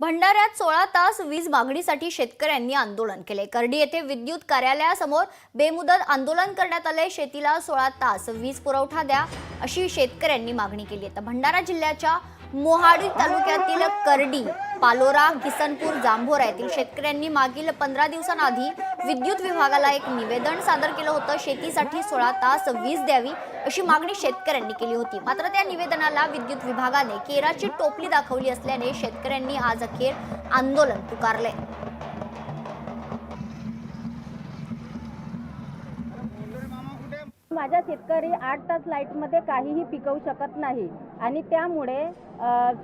भंडाऱ्यात 16 तास वीज मागणीसाठी शेतकऱ्यांनी आंदोलन केले। करडी येथे विद्युत कार्यालयासमोर बेमुदत आंदोलन करण्यात आले। शेतीला 16 तास वीज पुरवठा द्या अशी शेतकऱ्यांनी मागणी केली आहे। भंडारा जिल्ह्याच्या मोहाडी तालुक्यातील करडी, पालोरा, किसनपूर, जांभोरा येथील शेतकऱ्यांनी मागील 15 दिवसांआधी विद्युत विभागाला एक निवेदन सादर केलं होतं। शेतीसाठी 16 तास वीज द्यावी अशी मागणी शेतकऱ्यांनी केली होती। मात्र त्या निवेदनाला विद्युत विभागाने केराची टोपली दाखवली असल्याने शेतकऱ्यांनी आज अखेर आंदोलन पुकारले। माझा शेतकरी 8 तास लाईटमध्ये काहीही पिकवू शकत नाही आणि त्यामुळे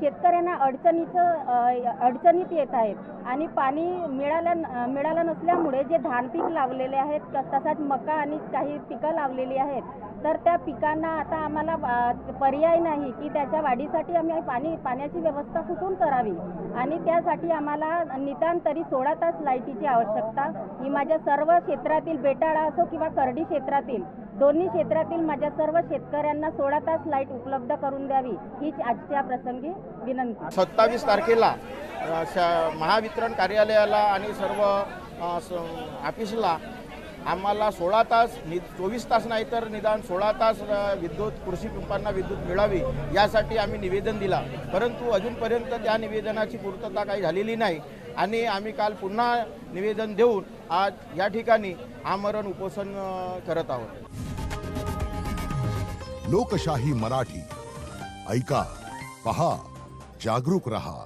शेतकऱ्यांना अडचणीत येत आहेत आणि पाणी मिळालं नसल्यामुळे जे धान पीक लावलेले आहेत तसाच मका आणि काही पिकं लावलेली आहेत तर त्या पिकांना आता आम्हाला पर्याय नाही की त्याच्या वाढीसाठी आम्ही पाण्याची व्यवस्था कुठून करावी आणि त्यासाठी आम्हाला निदान तरी 16 तास लाईटीची आवश्यकता ही माझ्या सर्व क्षेत्रातील बेटाळा असो किंवा करडी क्षेत्रातील दोन्ही क्षेत्रातील माझ्या सर्व शेतकऱ्यांना 16 तास लाईट उपलब्ध करून द्यावी हीच आजच्या प्रसंगी विनंती। 27 तारखेला महावितरण कार्यालयाला आणि सर्व ऑफिसला आम्हाला 16 तास 24 तास नाही तर निदान 16 तास कृषी पंपांना विद्युत मिळावी यासाठी आम्ही निवेदन दिला, परंतु अजूनपर्यंत त्या निवेदनाची पूर्तता काही झालेली नाही आणि आम्ही काल पुन्हा निवेदन देऊन आज या ठिकाणी आमरण उपोषण करत आहोत। लोकशाही मराठी ऐका, पहा, जागरूक रहा।